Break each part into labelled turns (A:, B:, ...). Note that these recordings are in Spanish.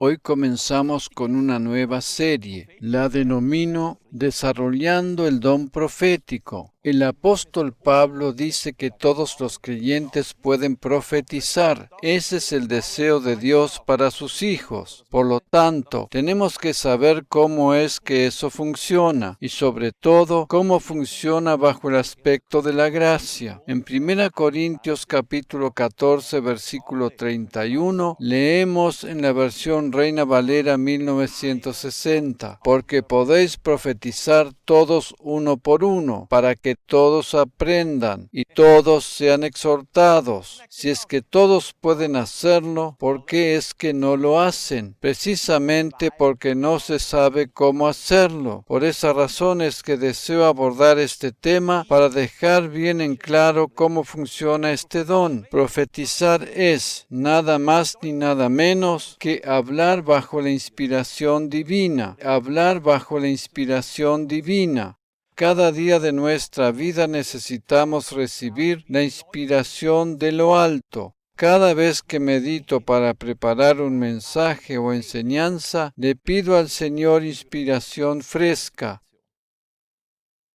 A: Hoy comenzamos con una nueva serie. La denomino Desarrollando el don profético. El apóstol Pablo dice que todos los creyentes pueden profetizar. Ese es el deseo de Dios para sus hijos. Por lo tanto, tenemos que saber cómo es que eso funciona y sobre todo cómo funciona bajo el aspecto de la gracia. En 1 Corintios capítulo 14 versículo 31 leemos en la versión Reina Valera 1960: porque podéis profetizar todos uno por uno, para que todos aprendan y todos sean exhortados. Si es que todos pueden hacerlo, ¿por qué es que no lo hacen? Precisamente porque no se sabe cómo hacerlo. Por esa razón es que deseo abordar este tema para dejar bien en claro cómo funciona este don. Profetizar es nada más ni nada menos que hablar bajo la inspiración divina. Hablar bajo la inspiración divina. Cada día de nuestra vida necesitamos recibir la inspiración de lo alto. Cada vez que medito para preparar un mensaje o enseñanza, le pido al Señor inspiración fresca.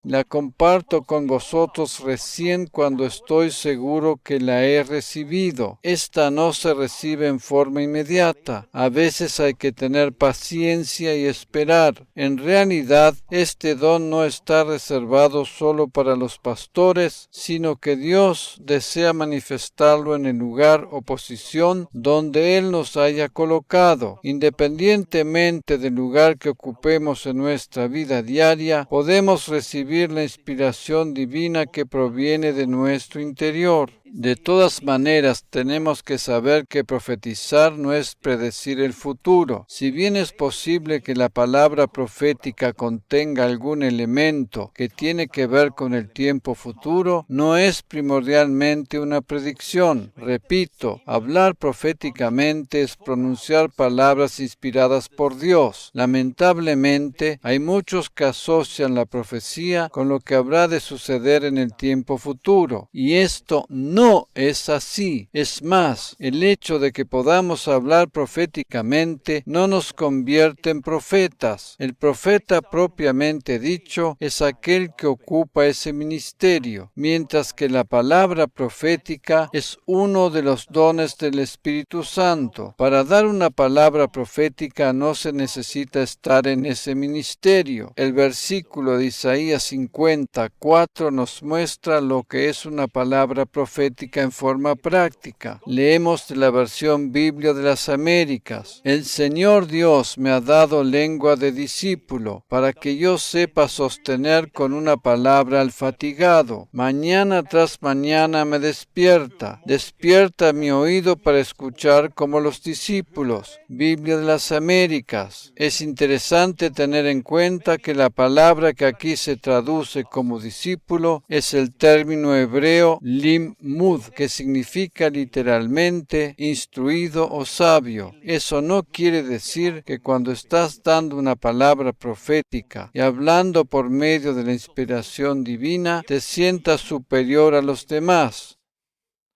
A: La comparto con vosotros recién cuando estoy seguro que la he recibido. Esta no se recibe en forma inmediata. A veces hay que tener paciencia y esperar. En realidad, este don no está reservado solo para los pastores, sino que Dios desea manifestarlo en el lugar o posición donde Él nos haya colocado. Independientemente del lugar que ocupemos en nuestra vida diaria, podemos recibir la inspiración divina que proviene de nuestro interior. De todas maneras, tenemos que saber que profetizar no es predecir el futuro. Si bien es posible que la palabra profética contenga algún elemento que tiene que ver con el tiempo futuro, no es primordialmente una predicción. Repito, hablar proféticamente es pronunciar palabras inspiradas por Dios. Lamentablemente, hay muchos que asocian la profecía con lo que habrá de suceder en el tiempo futuro, y esto no es así. Es más, el hecho de que podamos hablar proféticamente no nos convierte en profetas. El profeta propiamente dicho es aquel que ocupa ese ministerio, mientras que la palabra profética es uno de los dones del Espíritu Santo. Para dar una palabra profética no se necesita estar en ese ministerio. El versículo de Isaías 54 nos muestra lo que es una palabra profética en forma práctica. Leemos de la versión Biblia de las Américas: el Señor Dios me ha dado lengua de discípulo, para que yo sepa sostener con una palabra al fatigado. Mañana tras mañana me despierta mi oído para escuchar como los discípulos. Biblia de las Américas. Es interesante tener en cuenta que la palabra que aquí se traduce como discípulo es el término hebreo limud, que significa literalmente instruido o sabio. Eso no quiere decir que cuando estás dando una palabra profética y hablando por medio de la inspiración divina, te sientas superior a los demás,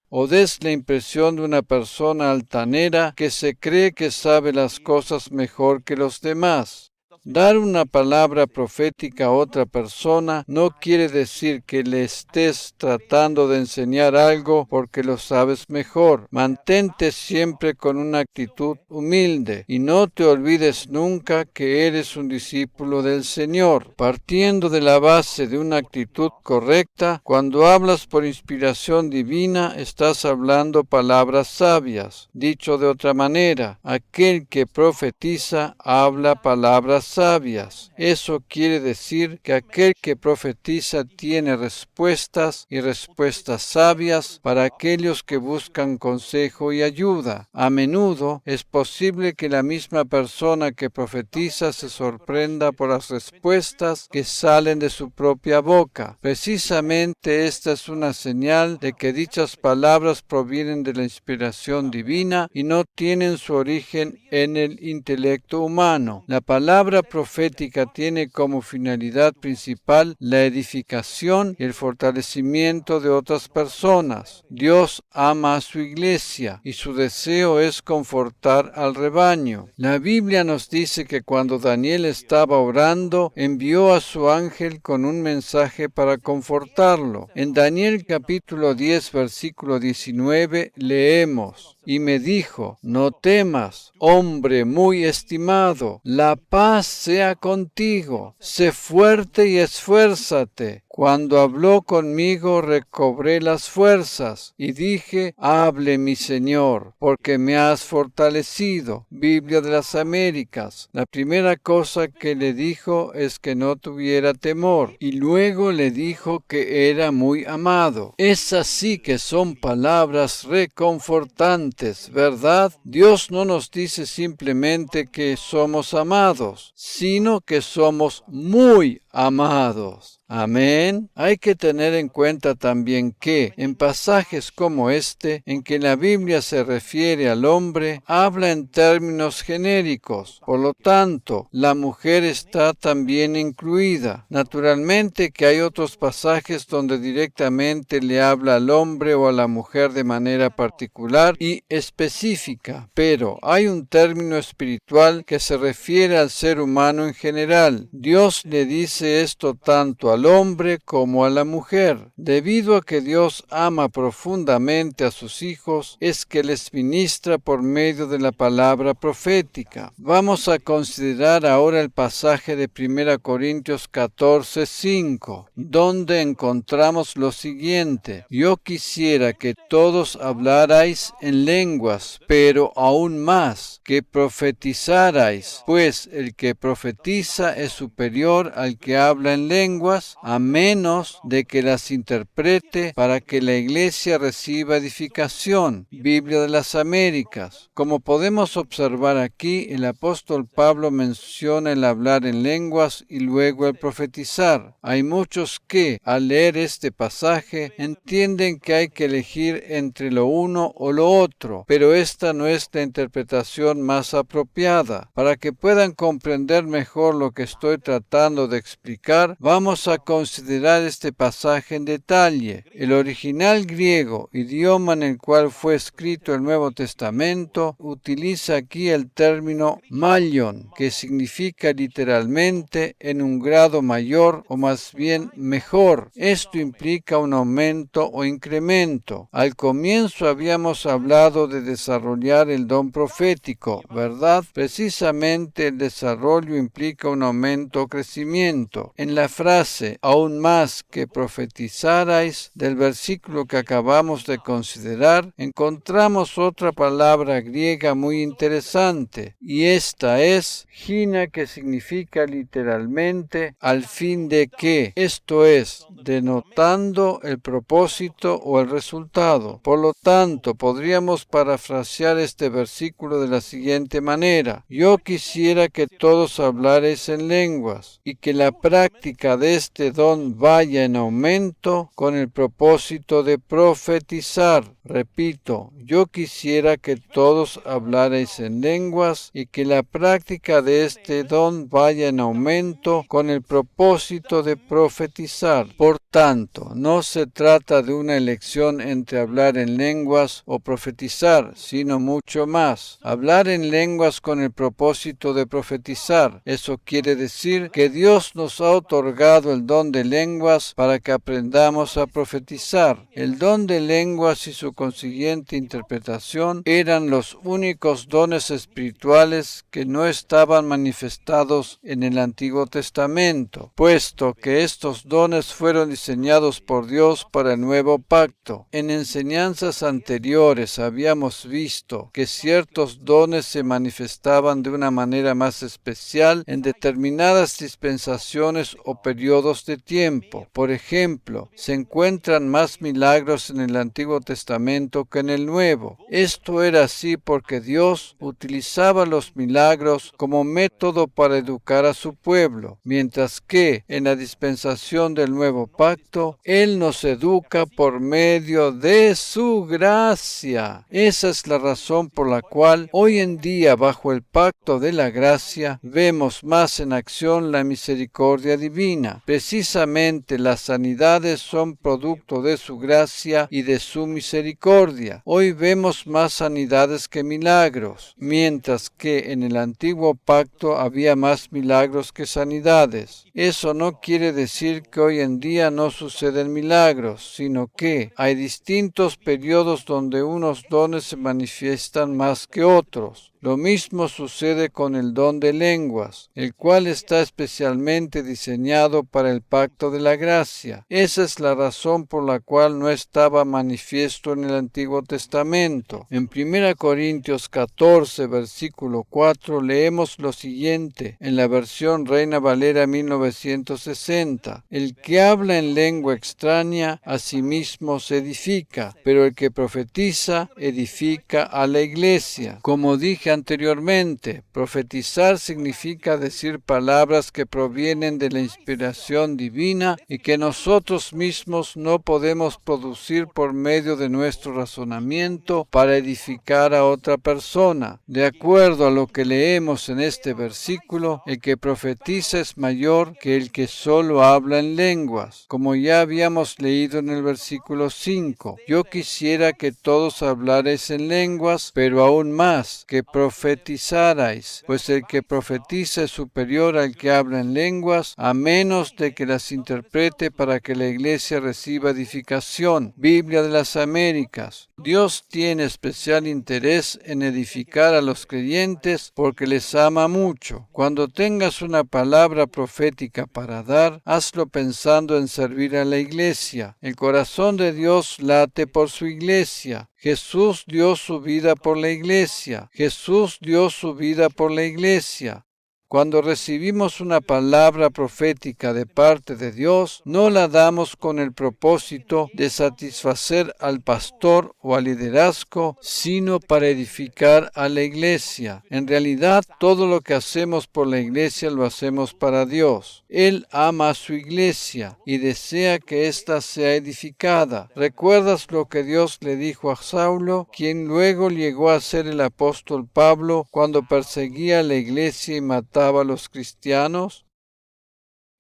A: o des la impresión de una persona altanera que se cree que sabe las cosas mejor que los demás. Dar una palabra profética a otra persona no quiere decir que le estés tratando de enseñar algo porque lo sabes mejor. Mantente siempre con una actitud humilde y no te olvides nunca que eres un discípulo del Señor. Partiendo de la base de una actitud correcta, cuando hablas por inspiración divina, estás hablando palabras sabias. Dicho de otra manera, aquel que profetiza habla palabras sabias. Eso quiere decir que aquel que profetiza tiene respuestas y respuestas sabias para aquellos que buscan consejo y ayuda. A menudo es posible que la misma persona que profetiza se sorprenda por las respuestas que salen de su propia boca. Precisamente esta es una señal de que dichas palabras provienen de la inspiración divina y no tienen su origen en el intelecto humano. La palabra palabra profética tiene como finalidad principal la edificación y el fortalecimiento de otras personas. Dios ama a su iglesia y su deseo es confortar al rebaño. La Biblia nos dice que cuando Daniel estaba orando, envió a su ángel con un mensaje para confortarlo. En Daniel capítulo 10, versículo 19, leemos: y me dijo: no temas, hombre muy estimado, la paz sea contigo, sé fuerte y esfuérzate. Cuando habló conmigo recobré las fuerzas y dije: hable mi Señor, porque me has fortalecido. Biblia de las Américas. La primera cosa que le dijo es que no tuviera temor y luego le dijo que era muy amado. Es así que son palabras reconfortantes, ¿verdad? Dios no nos dice simplemente que somos amados, sino que somos muy amados. Amén. Hay que tener en cuenta también que en pasajes como este, en que la Biblia se refiere al hombre, habla en términos genéricos. Por lo tanto, la mujer está también incluida. Naturalmente que hay otros pasajes donde directamente le habla al hombre o a la mujer de manera particular y específica, pero hay un término espiritual que se refiere al ser humano en general. Dios le dice esto tanto al hombre como a la mujer. Debido a que Dios ama profundamente a sus hijos, es que les ministra por medio de la palabra profética. Vamos a considerar ahora el pasaje de 1 Corintios 14, 5, donde encontramos lo siguiente: yo quisiera que todos hablarais en lenguas, pero aún más, que profetizarais, pues el que profetiza es superior al que habla en lenguas, a menos de que las interprete para que la iglesia reciba edificación. Biblia de las Américas. Como podemos observar aquí, el apóstol Pablo menciona el hablar en lenguas y luego el profetizar. Hay muchos que, al leer este pasaje, entienden que hay que elegir entre lo uno o lo otro, pero esta no es la interpretación más apropiada. Para que puedan comprender mejor lo que estoy tratando de explicar, vamos a considerar este pasaje en detalle. El original griego, idioma en el cual fue escrito el Nuevo Testamento, utiliza aquí el término maion, que significa literalmente en un grado mayor o más bien mejor. Esto implica un aumento o incremento. Al comienzo habíamos hablado de desarrollar el don profético, ¿verdad? Precisamente el desarrollo implica un aumento o crecimiento. En la frase aún más que profetizarais del versículo que acabamos de considerar, encontramos otra palabra griega muy interesante, y esta es gina, que significa literalmente al fin de que, esto es, denotando el propósito o el resultado. Por lo tanto, podríamos parafrasear este versículo de la siguiente manera: yo quisiera que todos hablarais en lenguas y que la práctica de este don vaya en aumento con el propósito de profetizar. Repito, yo quisiera que todos hablarais en lenguas y que la práctica de este don vaya en aumento con el propósito de profetizar. Por tanto, no se trata de una elección entre hablar en lenguas o profetizar, sino mucho más. Hablar en lenguas con el propósito de profetizar. Eso quiere decir que Dios nos ha otorgado el don de lenguas para que aprendamos a profetizar. El don de lenguas y su consiguiente interpretación eran los únicos dones espirituales que no estaban manifestados en el Antiguo Testamento, puesto que estos dones fueron diseñados por Dios para el nuevo pacto. En enseñanzas anteriores habíamos visto que ciertos dones se manifestaban de una manera más especial en determinadas dispensaciones o periodos de tiempo. Por ejemplo, se encuentran más milagros en el Antiguo Testamento que en el Nuevo. Esto era así porque Dios utilizaba los milagros como método para educar a su pueblo, mientras que en la dispensación del Nuevo Pacto pacto, Él nos educa por medio de su gracia. Esa es la razón por la cual hoy en día, bajo el pacto de la gracia, vemos más en acción la misericordia divina. Precisamente las sanidades son producto de su gracia y de su misericordia. Hoy vemos más sanidades que milagros, mientras que en el antiguo pacto había más milagros que sanidades. Eso no quiere decir que hoy en día no suceden milagros, sino que hay distintos periodos donde unos dones se manifiestan más que otros. Lo mismo sucede con el don de lenguas, el cual está especialmente diseñado para el pacto de la gracia. Esa es la razón por la cual no estaba manifiesto en el Antiguo Testamento. En 1 Corintios 14, versículo 4, leemos lo siguiente, en la versión Reina Valera 1960. El que habla en lengua extraña a sí mismo se edifica, pero el que profetiza edifica a la iglesia. Como dije anteriormente, profetizar significa decir palabras que provienen de la inspiración divina y que nosotros mismos no podemos producir por medio de nuestro razonamiento para edificar a otra persona. De acuerdo a lo que leemos en este versículo, el que profetiza es mayor que el que solo habla en lenguas, como ya habíamos leído en el versículo 5. Yo quisiera que todos hablarais en lenguas, pero aún más, que profetizarais, pues el que profetiza es superior al que habla en lenguas, a menos de que las interprete para que la iglesia reciba edificación. Biblia de las Américas. Dios tiene especial interés en edificar a los creyentes porque les ama mucho. Cuando tengas una palabra profética para dar, hazlo pensando en servir a la iglesia. El corazón de Dios late por su iglesia. Jesús dio su vida por la iglesia. Jesús dio su vida por la iglesia. Cuando recibimos una palabra profética de parte de Dios, no la damos con el propósito de satisfacer al pastor o al liderazgo, sino para edificar a la iglesia. En realidad, todo lo que hacemos por la iglesia lo hacemos para Dios. Él ama a su iglesia y desea que ésta sea edificada. ¿Recuerdas lo que Dios le dijo a Saulo, quien luego llegó a ser el apóstol Pablo cuando perseguía a la iglesia y mataba a los cristianos?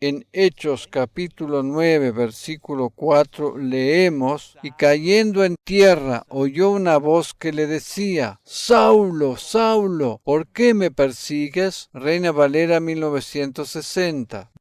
A: En Hechos capítulo 9, versículo 4 leemos, y cayendo en tierra oyó una voz que le decía, Saulo, Saulo, ¿por qué me persigues? Reina Valera 1960.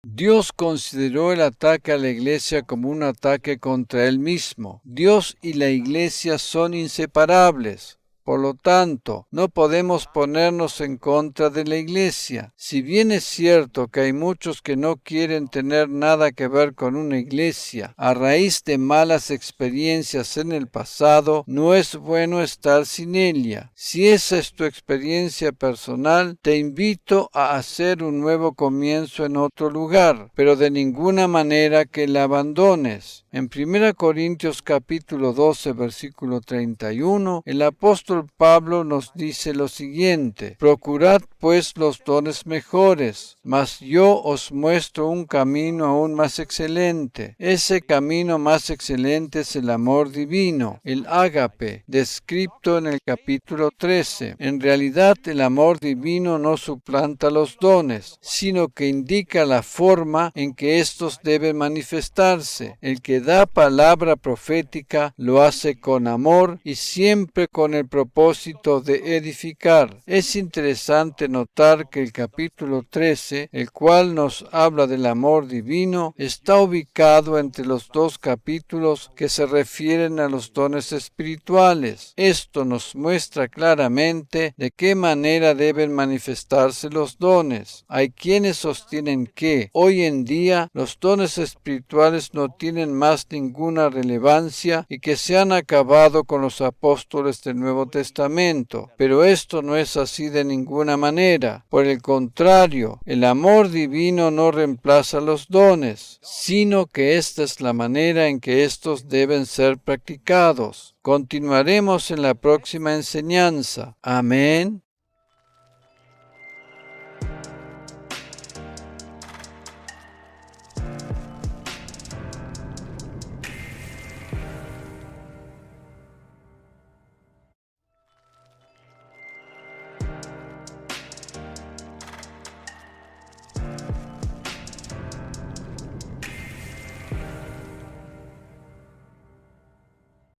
A: Dios consideró el ataque a la iglesia como un ataque contra él mismo. Dios y la iglesia son inseparables. Por lo tanto, no podemos ponernos en contra de la iglesia. Si bien es cierto que hay muchos que no quieren tener nada que ver con una iglesia, a raíz de malas experiencias en el pasado, no es bueno estar sin ella. Si esa es tu experiencia personal, te invito a hacer un nuevo comienzo en otro lugar, pero de ninguna manera que la abandones. En 1 Corintios capítulo 12, versículo 31, el apóstol Pablo nos dice lo siguiente, procurad pues los dones mejores, mas yo os muestro un camino aún más excelente. Ese camino más excelente es el amor divino, el ágape, descrito en el capítulo 13. En realidad, el amor divino no suplanta los dones, sino que indica la forma en que estos deben manifestarse. El que da palabra profética lo hace con amor y siempre con el propósito de edificar. Es interesante notar que el capítulo 13, el cual nos habla del amor divino, está ubicado entre los dos capítulos que se refieren a los dones espirituales. Esto nos muestra claramente de qué manera deben manifestarse los dones. Hay quienes sostienen que hoy en día los dones espirituales no tienen más ninguna relevancia y que se han acabado con los apóstoles del Nuevo Testamento, pero esto no es así de ninguna manera. Por el contrario, el amor divino no reemplaza los dones, sino que esta es la manera en que estos deben ser practicados. Continuaremos en la próxima enseñanza. Amén.